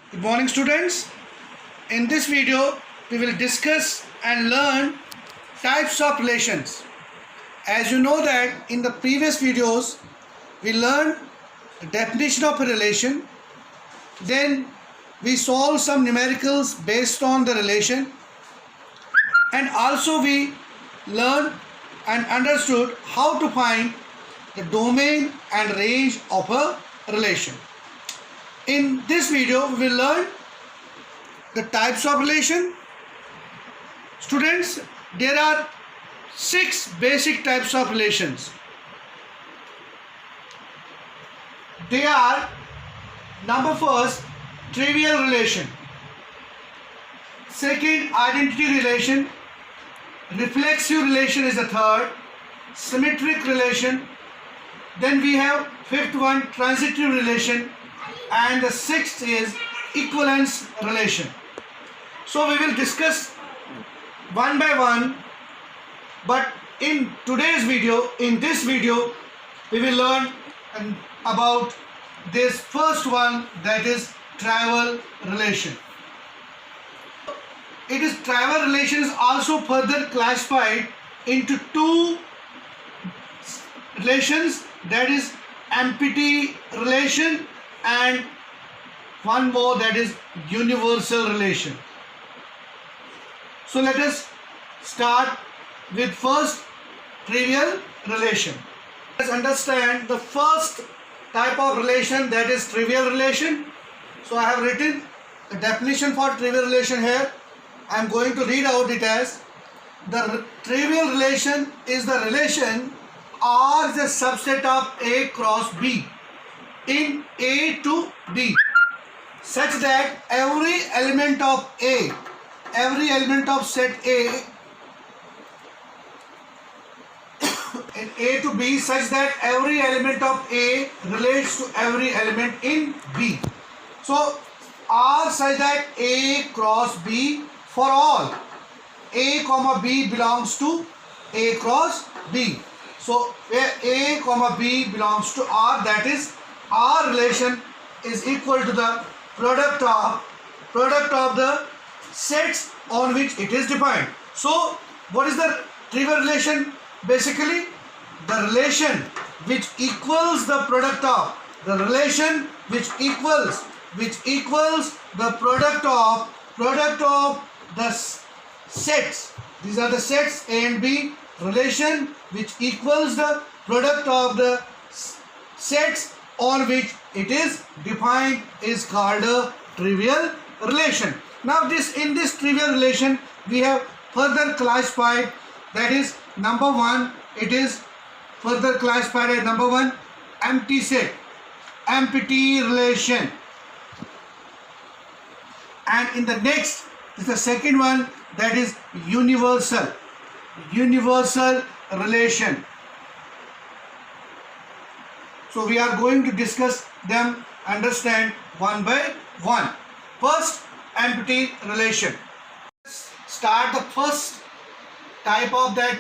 Good morning, students. In this video, we will discuss and learn types of relations. As you know that in the previous videos, we learned the definition of a relation. Then we solved some numericals based on the relation. And also we learned and understood how to find the domain and range of a relation. In this video, we will learn the types of relation. Students, there are 6 basic types of relations. They are: number first, trivial relation; second, identity relation; reflexive relation is the third; symmetric relation; then we have fifth one, transitive relation; and the sixth is equivalence relation. So we will discuss one by one, but in today's video, in this video, we will learn about this first one, that is trivial relation. It is trivial relation is also further classified into 2 relations, that is empty relation and one more, that is universal relation. So let us start with first trivial relation. Let's understand the first type of relation, that is trivial relation. So I have written the definition for trivial relation here. I am going to read out it as: the trivial relation is the relation R is a subset of A cross B in A to B, such that every element of A, every element of set A in A to B, such that every element of A relates to every element in B. So R such that A cross B for all A comma B belongs to A cross B. So where A comma B belongs to R, that is R relation is equal to the product of the sets on which it is defined. So what is the trivial relation? Basically the relation which equals the product of, the relation which equals the product of the sets. These are the sets A and B. Relation which equals the product of the sets on which it is defined is called a trivial relation. Now in this trivial relation we have further classified, that is number 1, it is further classified as number 1, empty set, empty relation. And in the next is the second one, that is universal relation. So we are going to discuss them, understand one by one. First, empty relation. Let's start the first type of that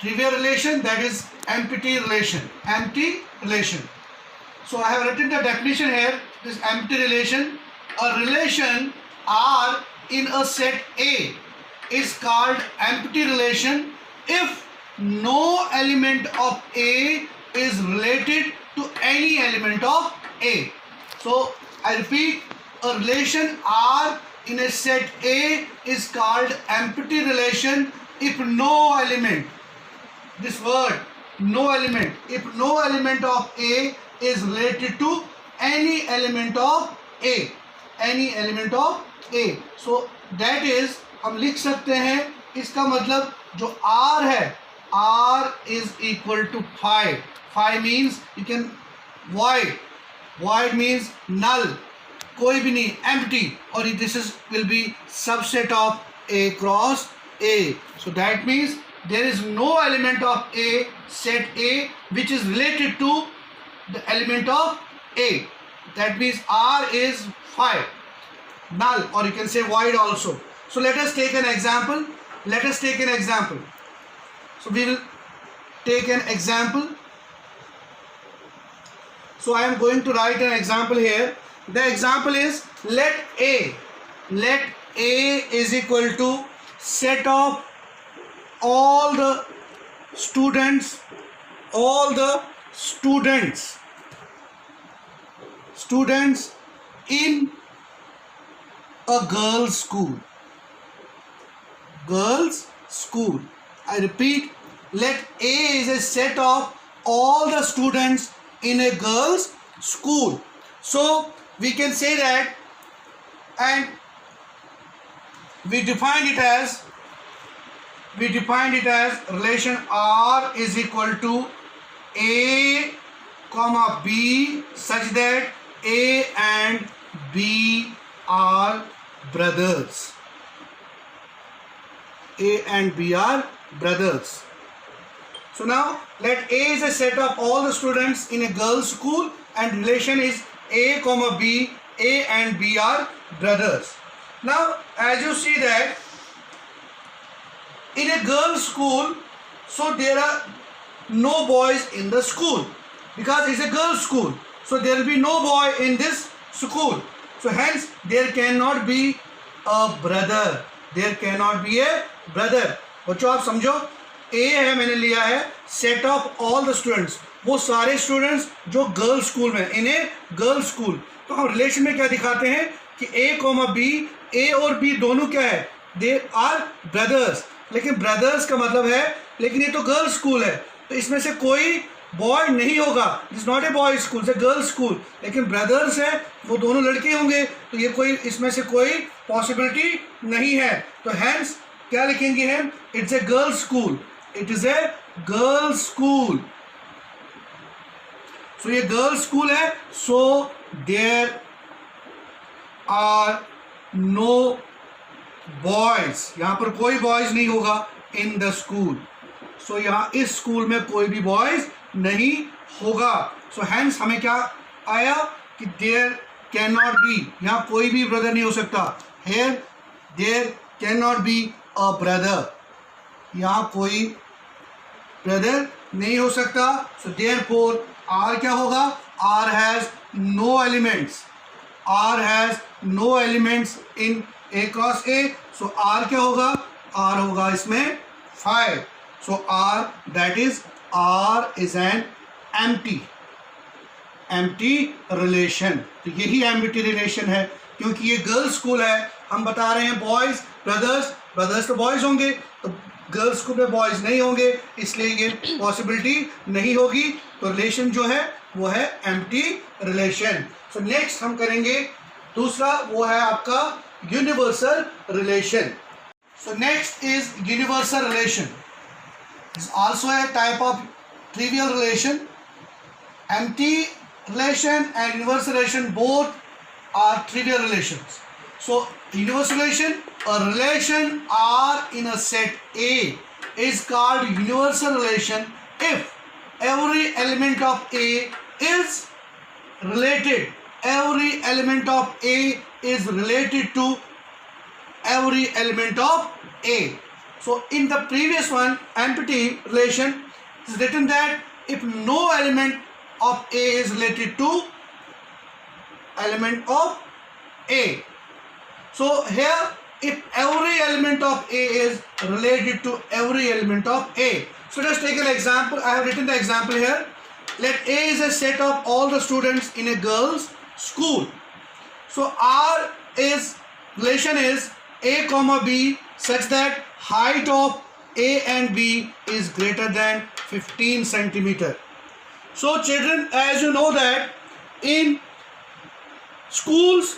trivial relation, that is empty relation. Empty relation. So I have written the definition here. This empty relation, a relation R in a set A is called empty relation if no element of A is related to any element of A. So I repeat, a relation R in a set A is called empty relation if no element, this word no element, if no element of A is related to any element of A, any element of A. So that is, हम लिख सकते हैं, इसका मतलब जो R है, R is equal to 5. 5 means you can void. Void means null. कोई भी नहीं, empty. और this is will be subset of A cross A. So that means there is no element of A, set A, which is related to the element of A. That means R is 5. Null, or you can say void also. So let us take an example. So we will take an example. So I am going to write an example here. The example is let A is equal to set of all the students in a girls school. I repeat, let A is a set of all the students in a girls school. So we can say that, and we defined it as relation R is equal to A comma B such that A and B are brothers. So now let A is a set of all the students in a girls school, and relation is A comma B, A and B are brothers. Now as you see that in a girls school, so there are no boys in the school because it's a girls school, so there will be no boy in this school, so hence there cannot be a brother. बच्चों आप समझो, ए है, मैंने लिया है set of all the students, वो सारे students जो गर्ल्स स्कूल में, इन ए गर्ल्स स्कूल। तो हम रिलेशन में क्या दिखाते हैं कि ए कॉमा बी, ए और बी दोनों क्या है, दे आर ब्रदर्स। लेकिन ब्रदर्स का मतलब है, लेकिन ये तो गर्ल्स स्कूल है, तो इसमें से कोई बॉय नहीं होगा, it's not a boy school, it's a girls school. लेकिन ब्रदर्स है, वो दोनों लड़के होंगे, तो ये कोई, इसमें से कोई पॉसिबिलिटी नहीं है। तो हैंस क्या लिखेंगे हम, it's a girls school, it is a girls school. So ये गर्ल्स स्कूल है, so there are no boys, यहां पर कोई बॉयज नहीं होगा इन द स्कूल। सो यहां इस स्कूल में कोई भी बॉयज नहीं होगा। सो हैंस हमें क्या आया कि देयर कैन नॉट बी, यहां कोई भी ब्रदर नहीं हो सकता। Here there can not be a brother, यहां कोई ब्रदर नहीं हो सकता। सो देयरफॉर आर क्या होगा, R has no elements in A cross A. So R क्या होगा, आर होगा इसमें 5। So R that is, R is an empty relation. तो यही एम्प्टी रिलेशन है, क्योंकि ये गर्ल्स स्कूल है, हम बता रहे हैं बॉयज ब्रदर्स तो बॉयज होंगे, तो गर्ल्स स्कूल में बॉयज नहीं होंगे, इसलिए ये पॉसिबिलिटी नहीं होगी। तो रिलेशन जो है वो है एम्प्टी रिलेशन। सो नेक्स्ट हम करेंगे दूसरा, वो है आपका universal relation. So next is universal relation, is also a type of trivial relation. Empty relation and universal relation both are trivial relations. So universal relation, a relation R in a set A is called universal relation if every element of A is related. Every element of A is related to every element of A. So in the previous one, empty relation, is written that if no element of A is related to element of A. So here, if every element of A is related to every element of A. So just take an example. I have written the example here. Let A is a set of all the students in a girls' school. So R is, relation is A comma B such that height of A and B is greater than 15 centimeter. So children, as you know that in schools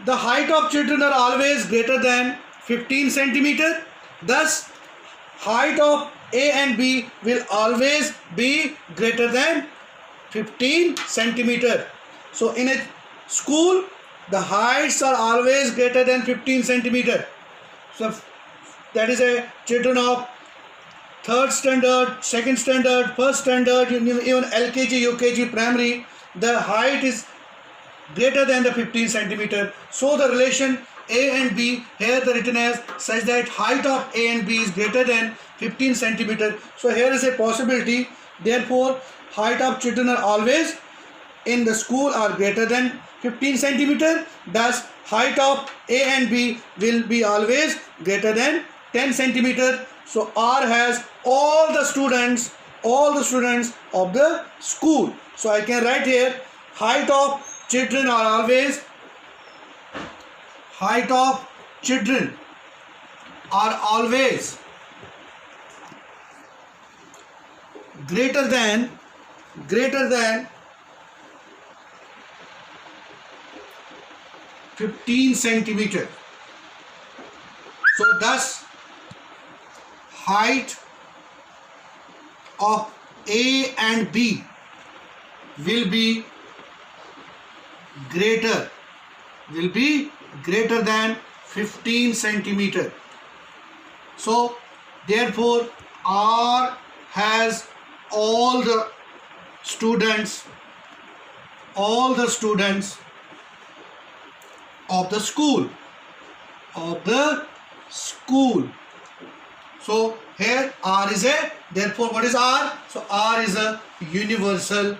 the height of children are always greater than 15 centimeter. Thus height of A and B will always be greater than 15 centimeter. So in a school the heights are always greater than 15 centimeter. So that is a children of third standard, second standard, first standard, even LKG, UKG, primary, the height is greater than the 15 centimeter. So the relation A and B here the written as such that height of A and B is greater than 15 centimeter. So here is a possibility. Therefore height of children are always in the school are greater than 15 centimeter. Thus height of A and B will be always greater than 10 centimeter. So R has all the students of the school. So I can write here, height of children are always greater than 15 centimeter. So thus height of A and B will be greater than 15 centimeter. So therefore R has all the students of the school. So here R is a, therefore what is R? So R is a universal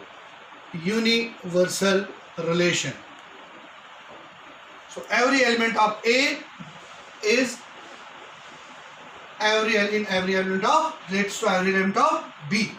relation. So every element of A is every element of B.